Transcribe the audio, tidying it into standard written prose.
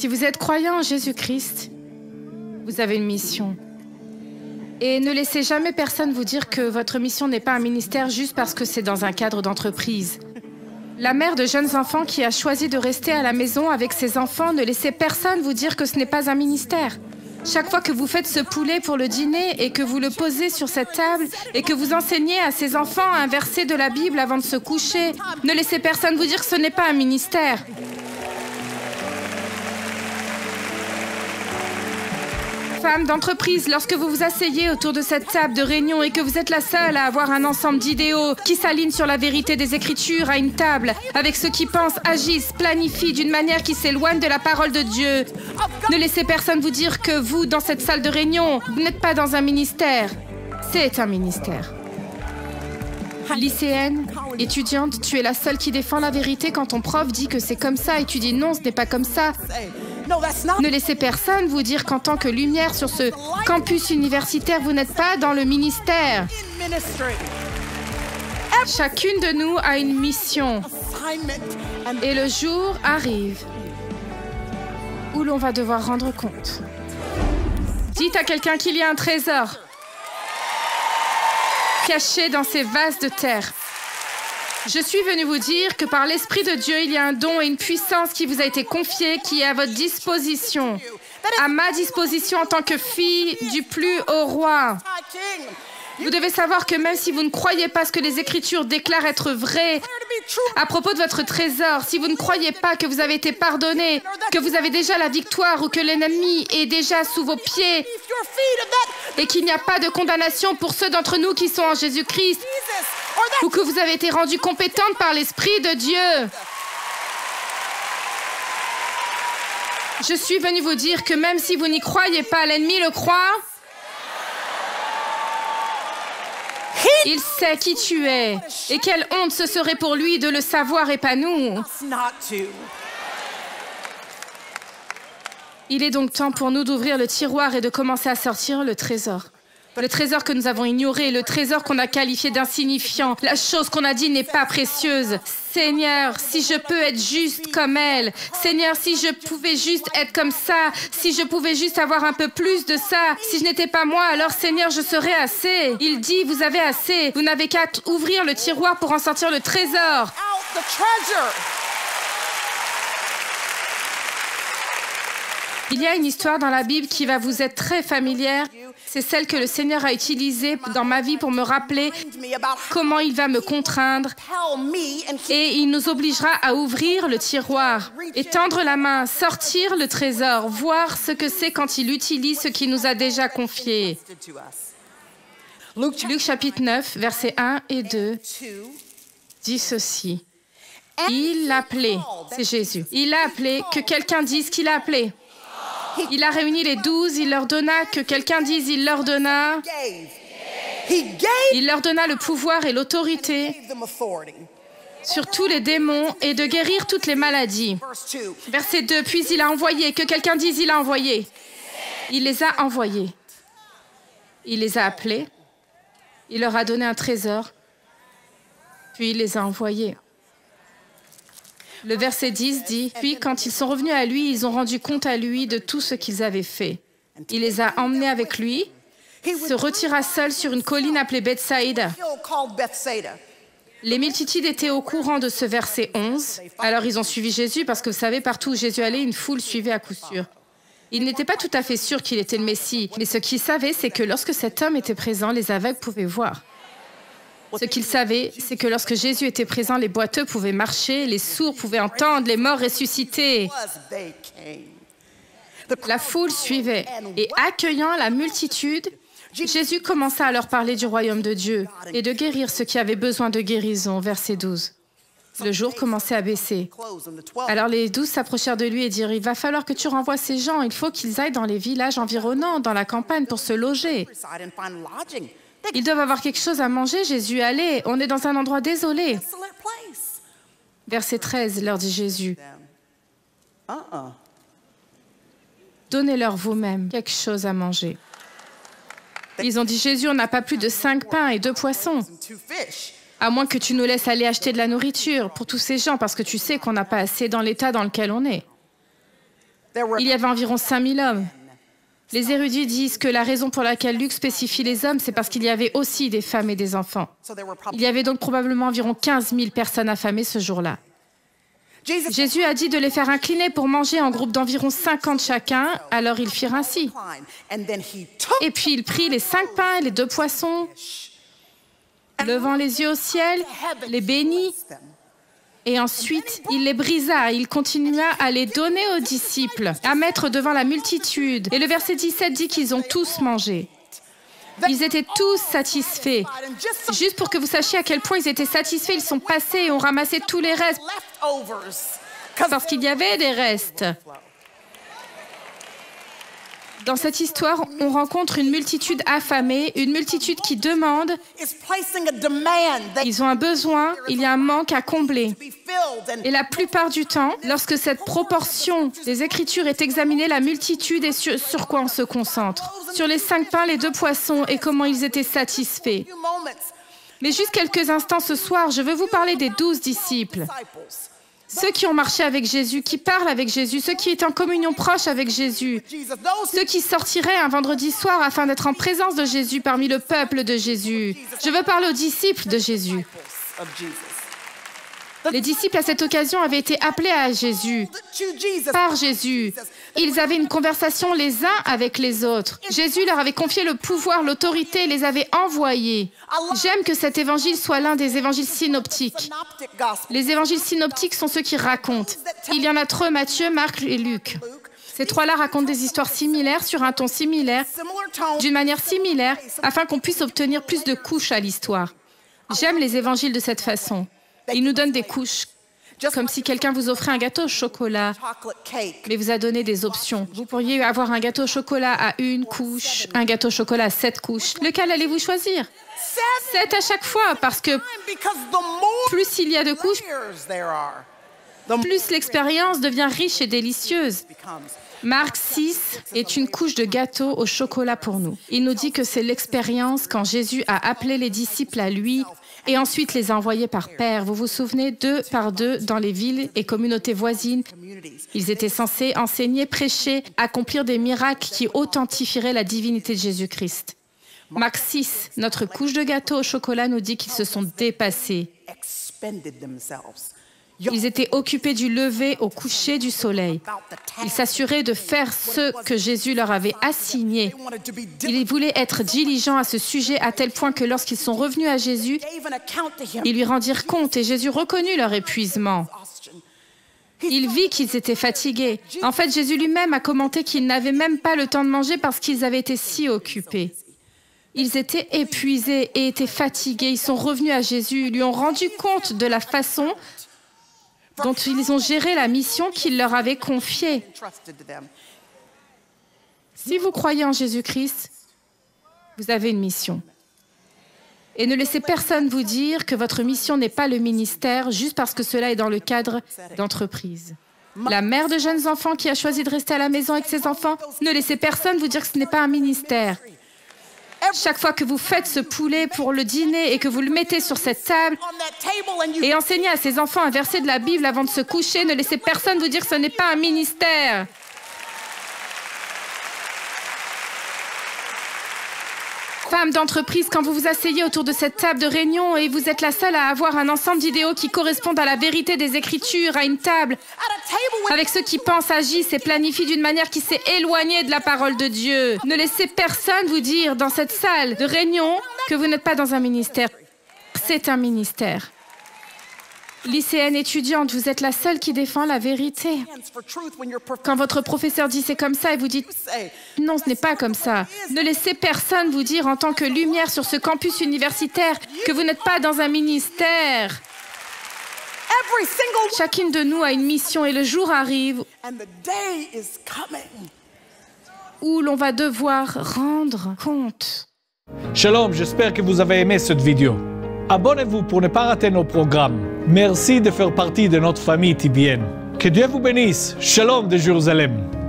Si vous êtes croyant en Jésus-Christ, vous avez une mission. Et ne laissez jamais personne vous dire que votre mission n'est pas un ministère juste parce que c'est dans un cadre d'entreprise. La mère de jeunes enfants qui a choisi de rester à la maison avec ses enfants, ne laissez personne vous dire que ce n'est pas un ministère. Chaque fois que vous faites ce poulet pour le dîner et que vous le posez sur cette table et que vous enseignez à ces enfants un verset de la Bible avant de se coucher, ne laissez personne vous dire que ce n'est pas un ministère. Femmes d'entreprise, lorsque vous vous asseyez autour de cette table de réunion et que vous êtes la seule à avoir un ensemble d'idéaux qui s'alignent sur la vérité des Écritures à une table, avec ceux qui pensent, agissent, planifient d'une manière qui s'éloigne de la parole de Dieu, ne laissez personne vous dire que vous, dans cette salle de réunion, vous n'êtes pas dans un ministère. C'est un ministère. Lycéenne, étudiante, tu es la seule qui défend la vérité quand ton prof dit que c'est comme ça et tu dis non, ce n'est pas comme ça. Ne laissez personne vous dire qu'en tant que lumière sur ce campus universitaire, vous n'êtes pas dans le ministère. Chacune de nous a une mission. Et le jour arrive où l'on va devoir rendre compte. Dites à quelqu'un qu'il y a un trésor caché dans ces vases de terre. Je suis venue vous dire que par l'Esprit de Dieu, il y a un don et une puissance qui vous a été confiée, qui est à votre disposition, à ma disposition en tant que fille du plus haut roi. Vous devez savoir que même si vous ne croyez pas ce que les Écritures déclarent être vrai à propos de votre trésor, si vous ne croyez pas que vous avez été pardonné, que vous avez déjà la victoire ou que l'ennemi est déjà sous vos pieds et qu'il n'y a pas de condamnation pour ceux d'entre nous qui sont en Jésus-Christ, ou que vous avez été rendu compétente par l'Esprit de Dieu. Je suis venue vous dire que même si vous n'y croyez pas, l'ennemi le croit. Il sait qui tu es. Et quelle honte ce serait pour lui de le savoir et pas nous. Il est donc temps pour nous d'ouvrir le tiroir et de commencer à sortir le trésor. Le trésor que nous avons ignoré, le trésor qu'on a qualifié d'insignifiant, la chose qu'on a dit n'est pas précieuse. Seigneur, si je peux être juste comme elle, Seigneur, si je pouvais juste être comme ça, si je pouvais juste avoir un peu plus de ça, si je n'étais pas moi, alors Seigneur, je serais assez. Il dit, vous avez assez, vous n'avez qu'à ouvrir le tiroir pour en sortir le trésor. Il y a une histoire dans la Bible qui va vous être très familière. C'est celle que le Seigneur a utilisée dans ma vie pour me rappeler comment il va me contraindre. Et il nous obligera à ouvrir le tiroir, étendre la main, sortir le trésor, voir ce que c'est quand il utilise ce qu'il nous a déjà confié. Luc chapitre 9, versets 1 et 2 dit ceci. Il l'a appelé, c'est Jésus. Il a appelé, que quelqu'un dise qu'il a appelé. Il a réuni les 12, il leur donna, que quelqu'un dise, il leur donna. Il leur donna le pouvoir et l'autorité sur tous les démons et de guérir toutes les maladies. Verset 2, puis il a envoyé, que quelqu'un dise, il a envoyé. Il les a envoyés. Il les a appelés. Il leur a donné un trésor. Puis il les a envoyés. Le verset 10 dit, « Puis quand ils sont revenus à lui, ils ont rendu compte à lui de tout ce qu'ils avaient fait. Il les a emmenés avec lui, se retira seul sur une colline appelée Bethsaïda. » Les multitudes étaient au courant de ce verset 11. Alors ils ont suivi Jésus parce que vous savez, partout où Jésus allait, une foule suivait à coup sûr. Ils n'étaient pas tout à fait sûrs qu'il était le Messie, mais ce qu'ils savaient, c'est que lorsque cet homme était présent, les aveugles pouvaient voir. Ce qu'ils savaient, c'est que lorsque Jésus était présent, les boiteux pouvaient marcher, les sourds pouvaient entendre, les morts ressusciter. La foule suivait et accueillant la multitude, Jésus commença à leur parler du royaume de Dieu et de guérir ceux qui avaient besoin de guérison. Verset 12. Le jour commençait à baisser. Alors les 12 s'approchèrent de lui et dirent, « Il va falloir que tu renvoies ces gens, il faut qu'ils aillent dans les villages environnants, dans la campagne pour se loger. » Ils doivent avoir quelque chose à manger, Jésus. Allez, on est dans un endroit désolé. Verset 13, leur dit Jésus. Donnez-leur vous-même quelque chose à manger. Ils ont dit, Jésus, on n'a pas plus de 5 pains et 2 poissons. À moins que tu nous laisses aller acheter de la nourriture pour tous ces gens, parce que tu sais qu'on n'a pas assez dans l'état dans lequel on est. Il y avait environ 5000 hommes. Les érudits disent que la raison pour laquelle Luc spécifie les hommes, c'est parce qu'il y avait aussi des femmes et des enfants. Il y avait donc probablement environ 15 000 personnes affamées ce jour-là. Jésus a dit de les faire incliner pour manger en groupe d'environ 50 chacun, alors ils firent ainsi. Et puis il prit les 5 pains et les 2 poissons, levant les yeux au ciel, les bénit, et ensuite il les brisa, il continua à les donner aux disciples, à mettre devant la multitude. Et le verset 17 dit qu'ils ont tous mangé. Ils étaient tous satisfaits. Juste pour que vous sachiez à quel point ils étaient satisfaits, ils sont passés et ont ramassé tous les restes. Parce qu'il y avait des restes. Dans cette histoire, on rencontre une multitude affamée, une multitude qui demande. Ils ont un besoin, il y a un manque à combler. Et la plupart du temps, lorsque cette proportion des Écritures est examinée, la multitude est sur quoi on se concentre? Sur les 5 pains, les 2 poissons et comment ils étaient satisfaits. Mais juste quelques instants ce soir, je veux vous parler des 12 disciples. Ceux qui ont marché avec Jésus, qui parlent avec Jésus, ceux qui étaient en communion proche avec Jésus, ceux qui sortiraient un vendredi soir afin d'être en présence de Jésus parmi le peuple de Jésus. Je veux parler aux disciples de Jésus. Les disciples à cette occasion avaient été appelés à Jésus, par Jésus. Ils avaient une conversation les uns avec les autres. Jésus leur avait confié le pouvoir, l'autorité, les avait envoyés. J'aime que cet évangile soit l'un des évangiles synoptiques. Les évangiles synoptiques sont ceux qui racontent. Il y en a 3, Matthieu, Marc et Luc. Ces 3-là racontent des histoires similaires sur un ton similaire, d'une manière similaire, afin qu'on puisse obtenir plus de couches à l'histoire. J'aime les évangiles de cette façon. Ils nous donnent des couches, comme si quelqu'un vous offrait un gâteau au chocolat, mais vous a donné des options. Vous pourriez avoir un gâteau au chocolat à 1 couche, un gâteau au chocolat à 7 couches. Lequel allez-vous choisir? 7 à chaque fois, parce que plus il y a de couches, plus l'expérience devient riche et délicieuse. Marc 6 est une couche de gâteau au chocolat pour nous. Il nous dit que c'est l'expérience quand Jésus a appelé les disciples à lui et ensuite les a envoyés par paire. Vous vous souvenez, 2 par 2 dans les villes et communautés voisines. Ils étaient censés enseigner, prêcher, accomplir des miracles qui authentifieraient la divinité de Jésus-Christ. Marc 6, notre couche de gâteau au chocolat, nous dit qu'ils se sont dépassés. Ils étaient occupés du lever au coucher du soleil. Ils s'assuraient de faire ce que Jésus leur avait assigné. Ils voulaient être diligents à ce sujet à tel point que lorsqu'ils sont revenus à Jésus, ils lui rendirent compte et Jésus reconnut leur épuisement. Il vit qu'ils étaient fatigués. En fait, Jésus lui-même a commenté qu'ils n'avaient même pas le temps de manger parce qu'ils avaient été si occupés. Ils étaient épuisés et étaient fatigués. Ils sont revenus à Jésus, lui ont rendu compte de la façon dont ils ont géré la mission qu'il leur avait confiée. Si vous croyez en Jésus-Christ, vous avez une mission. Et ne laissez personne vous dire que votre mission n'est pas le ministère juste parce que cela est dans le cadre d'entreprise. La mère de jeunes enfants qui a choisi de rester à la maison avec ses enfants, ne laissez personne vous dire que ce n'est pas un ministère. Chaque fois que vous faites ce poulet pour le dîner et que vous le mettez sur cette table et enseignez à ces enfants un verset de la Bible avant de se coucher, ne laissez personne vous dire que ce n'est pas un ministère. Femmes d'entreprise, quand vous vous asseyez autour de cette table de réunion et vous êtes la seule à avoir un ensemble d'idéaux qui correspondent à la vérité des Écritures, à une table, avec ceux qui pensent, agissent et planifient d'une manière qui s'est éloignée de la parole de Dieu. Ne laissez personne vous dire dans cette salle de réunion que vous n'êtes pas dans un ministère. C'est un ministère. Lycéenne étudiante, vous êtes la seule qui défend la vérité. Quand votre professeur dit c'est comme ça et vous dites non, ce n'est pas comme ça. Ne laissez personne vous dire en tant que lumière sur ce campus universitaire que vous n'êtes pas dans un ministère. Chacune de nous a une mission et le jour arrive où l'on va devoir rendre compte. Shalom, j'espère que vous avez aimé cette vidéo. Abonnez-vous pour ne pas rater nos programmes. Merci de faire partie de notre famille TBN. Que Dieu vous bénisse. Shalom de Jérusalem.